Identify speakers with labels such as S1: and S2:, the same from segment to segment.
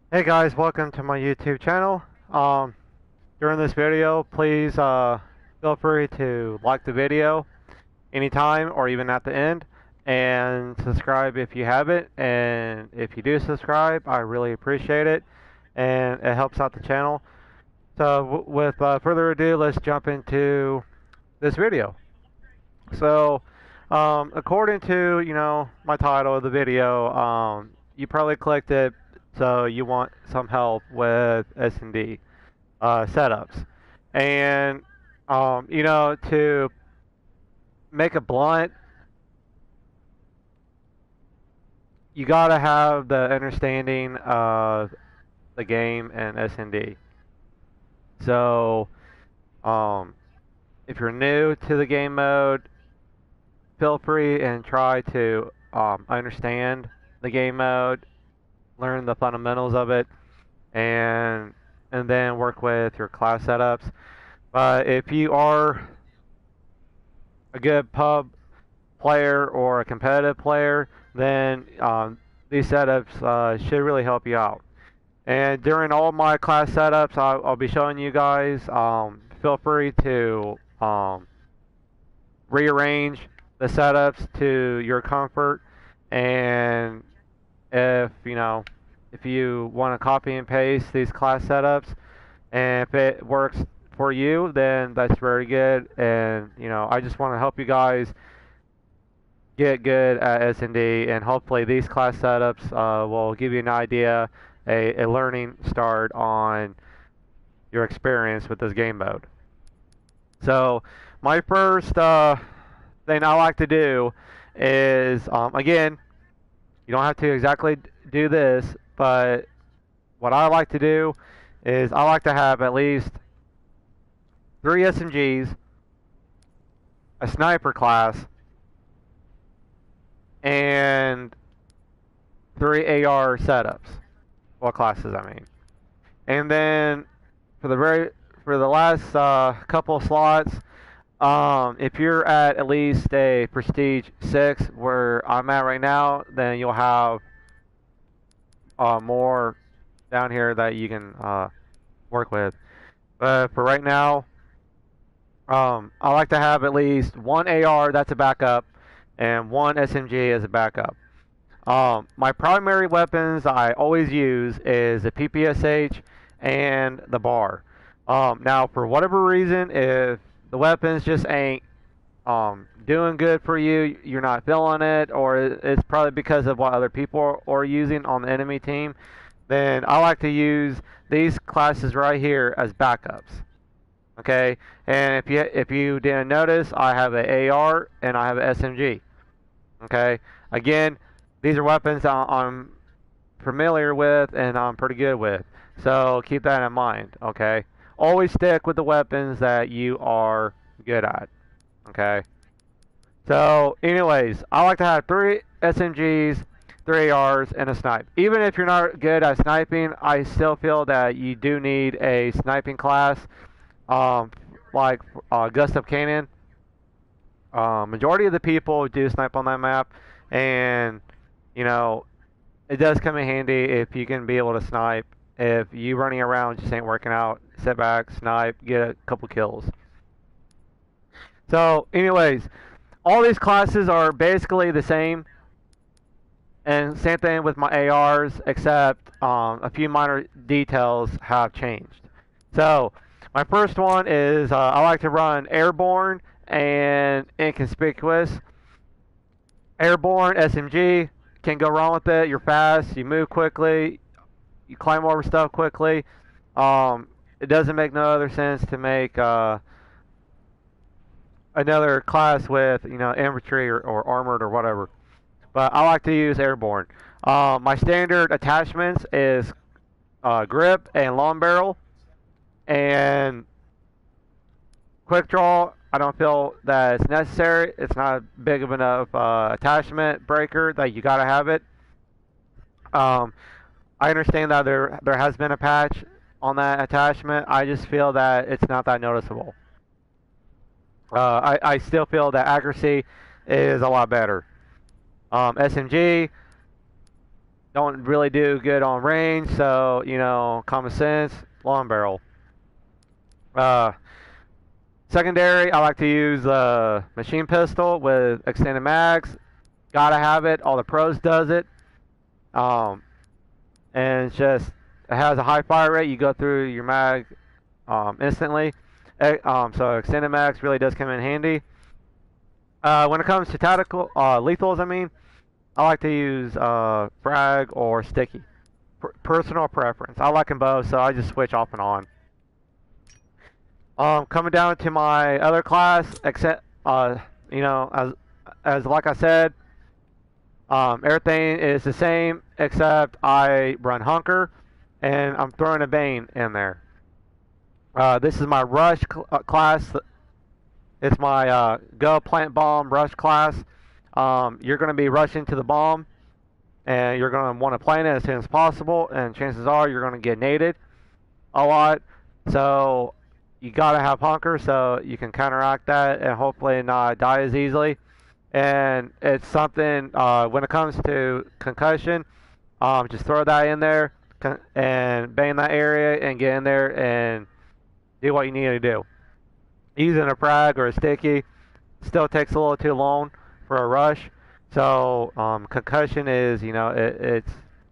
S1: Hey guys, welcome to my YouTube channel. During this video, please feel free to like the video anytime or even at the end, and subscribe if you haven't. And if you do subscribe, I really appreciate it, and it helps out the channel. So with further ado, let's jump into this video. So, according to my title of the video, you probably clicked it so you want some help with SnD setups, and to make it blunt, you gotta have the understanding of the game and SnD. So, um, if you're new to the game mode, feel free and try to understand the game mode, learn the fundamentals of it, and then work with your class setups. But if you are a good pub player or a competitive player, then these setups should really help you out. And during all my class setups, I'll be showing you guys. Feel free to rearrange the setups to your comfort, and if you want to copy and paste these class setups, and if it works for you, then that's very good. And I just want to help you guys get good at SnD, and hopefully these class setups will give you an idea, a learning start on your experience with this game mode. So my first thing I like to do is, again, you don't have to exactly do this, but what I like to do is I like to have at least 3 SMGs, a sniper class, and 3 AR setups. Well, classes, I mean. And then for the last couple slots, if you're at least a Prestige 6, where I'm at right now, then you'll have more down here that you can work with. But for right now, I like to have at least 1 AR that's a backup, and 1 SMG as a backup. My primary weapons I always use is the PPSH and the bar. Now, for whatever reason, if the weapons just ain't doing good for you, you're not feeling it, or it's probably because of what other people are using on the enemy team, then I like to use these classes right here as backups. Okay, and if you didn't notice, I have an AR and I have an SMG. Okay, again, these are weapons I'm familiar with and I'm pretty good with, so keep that in mind. Okay, always stick with the weapons that you are good at. Okay, so anyways, I like to have 3 SMGs, 3 ARs, and a snipe. Even if you're not good at sniping, I still feel that you do need a sniping class, um, like Gust of Cannon. Majority of the people do snipe on that map, and you know it does come in handy if you can be able to snipe. If you running around just ain't working out, sit back, snipe, get a couple kills. So, anyways, all these classes are basically the same, and same thing with my ARs, except a few minor details have changed. So, my first one is I like to run airborne and inconspicuous. Airborne SMG, can't go wrong with it. You're fast, you move quickly, you climb over stuff quickly. It doesn't make no other sense to make another class with infantry or armored or whatever. But I like to use airborne. My standard attachments is grip and long barrel, and quick draw. I don't feel that it's necessary. It's not big of enough attachment breaker that you gotta have it. I understand that there has been a patch on that attachment. I just feel that it's not that noticeable. I still feel that accuracy is a lot better. SMG, don't really do good on range, so common sense, long barrel. Uh, Secondary, I like to use a machine pistol with extended mags. Gotta have it. All the pros does it. Um, and it has a high fire rate. You go through your mag instantly. So extended mags really does come in handy. When it comes to tactical lethals, I like to use frag or sticky. Personal preference. I like them both, so I just switch off and on. Coming down to my other class, except as like I said, everything is the same except I run Hunker, and I'm throwing a Bane in there. This is my Rush class. It's my Go Plant Bomb Rush class. You're going to be rushing to the bomb, and you're going to want to plant it as soon as possible, and chances are you're going to get naded a lot. So you got to have Hunker so you can counteract that and hopefully not die as easily. And it's something, when it comes to concussion, just throw that in there and bang that area and get in there and do what you need to do. Using a frag or a sticky still takes a little too long for a rush. So concussion is, it's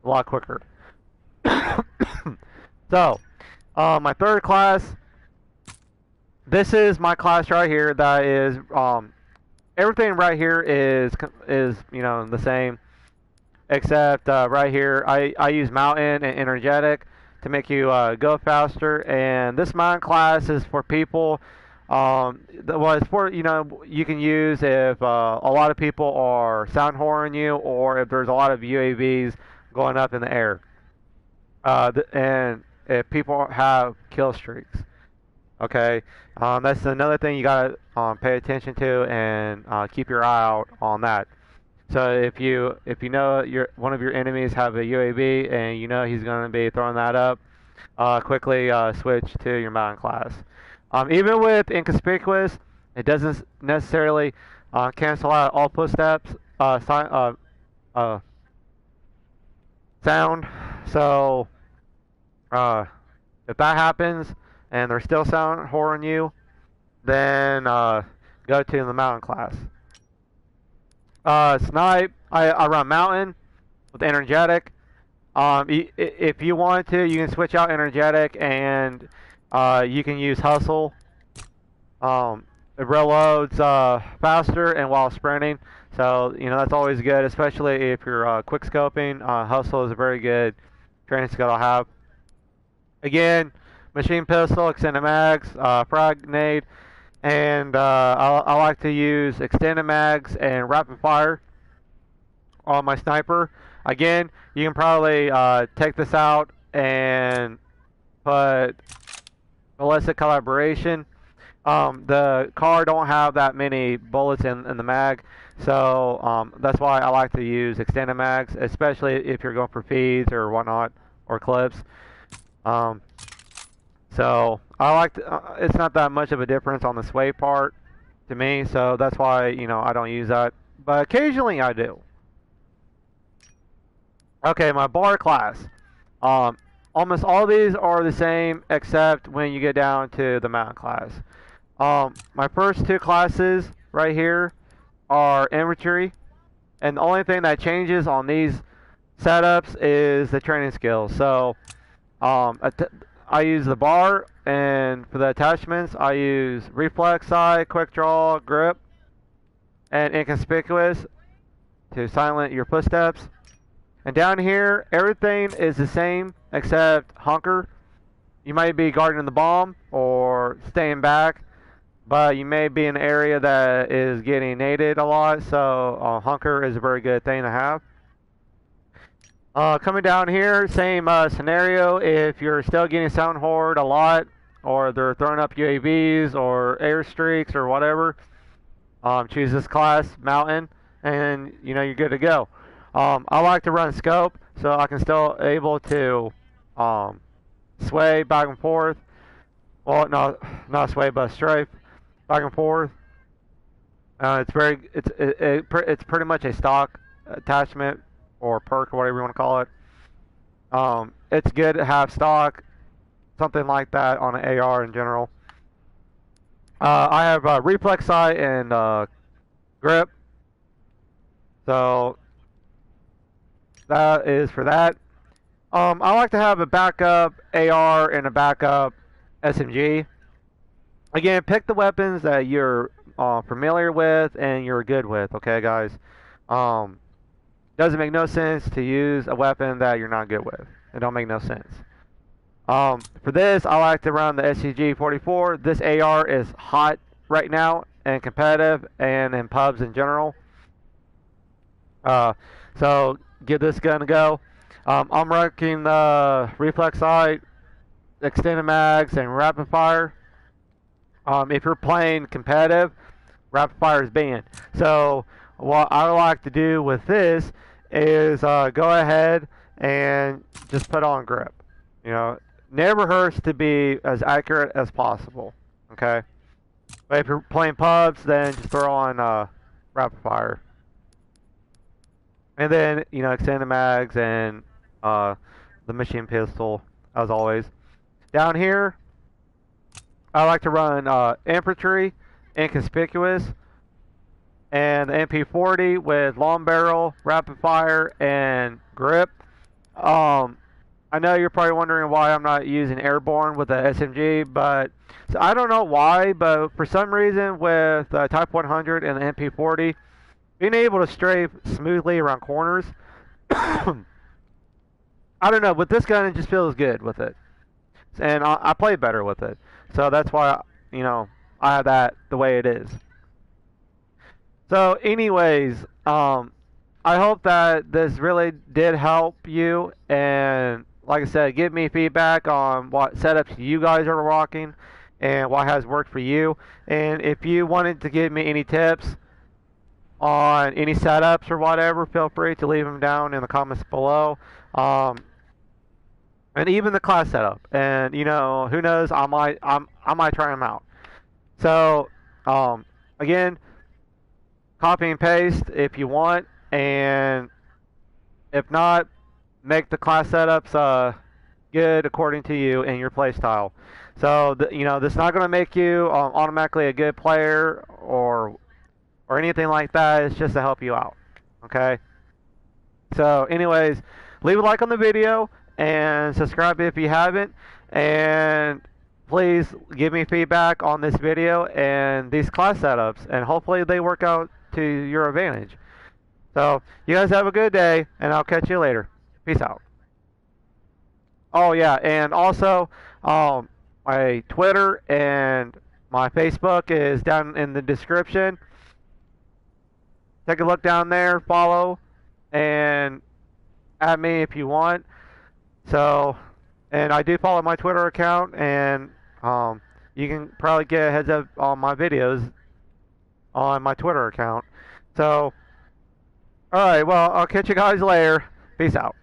S1: a lot quicker. So my third class, this is my class right here that is, everything right here is the same, except right here I use mountain and energetic to make you go faster, and this mountain class is for people, it's for, you can use if a lot of people are sound whoring you, or if there's a lot of UAVs going up in the air, and if people have kill streaks. Okay, that's another thing you gotta pay attention to and keep your eye out on that. So if you know one of your enemies have a UAV and you know he's going to be throwing that up, quickly switch to your mountain class. Even with inconspicuous, it doesn't necessarily cancel out all footsteps sound. So if that happens and they're still sound whoring you, then go to the mountain class. Snipe, I run mountain with energetic. If you want to, you can switch out energetic and you can use hustle. It reloads faster and while sprinting, so that's always good, especially if you're quick scoping. Hustle is a very good training skill to have. Again, machine pistol, extended mags, frag grenade, and I like to use extended mags and rapid fire on my sniper. Again, you can probably take this out and put ballistic collaboration. The car don't have that many bullets in the mag, so that's why I like to use extended mags, especially if you're going for feeds or whatnot, or clips. So I like it's not that much of a difference on the sway part to me, so that's why I don't use that, but occasionally I do. Okay, my bar class. Almost all these are the same except when you get down to the mountain class. My first two classes right here are infantry, and the only thing that changes on these setups is the training skills. So I use the bar, and for the attachments I use reflex sight, quick draw, grip, and inconspicuous to silence your footsteps. And down here, everything is the same except hunker. You might be guarding the bomb or staying back, but you may be in an area that is getting naded a lot, so hunker is a very good thing to have. Coming down here, same scenario. If you're still getting sound horde a lot, or they're throwing up UAVs or airstreaks or whatever, choose this class, mountain, and you're good to go. I like to run scope, so I can still able to sway back and forth. Well, no, not sway, but strafe back and forth. It's pretty much a stock attachment or perk or whatever you want to call it. It's good to have stock, something like that on an AR in general. I have reflex sight and grip, so that is for that. I like to have a backup AR and a backup SMG. Again, pick the weapons that you're familiar with and you're good with. Okay, guys. Um, doesn't make no sense to use a weapon that you're not good with. It don't make no sense. For this, I like to run the SCG-44. This AR is hot right now and competitive and in pubs in general. So give this gun a go. I'm rocking the reflex sight, extended mags, and rapid fire. If you're playing competitive, rapid fire is banned. So what I like to do with this is go ahead and just put on grip. You know, never hurts to be as accurate as possible. Okay, but if you're playing pubs, then just throw on rapid fire, and then extend the mags and the machine pistol as always. Down here, I like to run infantry, inconspicuous, and the MP40 with long barrel, rapid fire, and grip. I know you're probably wondering why I'm not using airborne with the SMG, but so I don't know why, but for some reason with Type 100 and the MP40, being able to strafe smoothly around corners, I don't know, with this gun it just feels good with it, and I play better with it, so that's why I have that the way it is. So, anyways, I hope that this really did help you, and like I said, give me feedback on what setups you guys are rocking and what has worked for you. And if you wanted to give me any tips on any setups or whatever, feel free to leave them down in the comments below. And even the class setup. And who knows? I might try them out. So, again, copy and paste if you want, and if not, make the class setups good according to you and your play style. So this is not going to make you automatically a good player or anything like that. It's just to help you out. Okay. So, anyways, leave a like on the video and subscribe if you haven't. And please give me feedback on this video and these class setups, and hopefully they work out to your advantage. So, you guys have a good day, and I'll catch you later. Peace out. Oh, yeah, and also, my Twitter and my Facebook is down in the description. Take a look down there, follow, and add me if you want. So, and I do follow my Twitter account, and you can probably get a heads up on my videos on my Twitter account. So, alright, well, I'll catch you guys later. Peace out.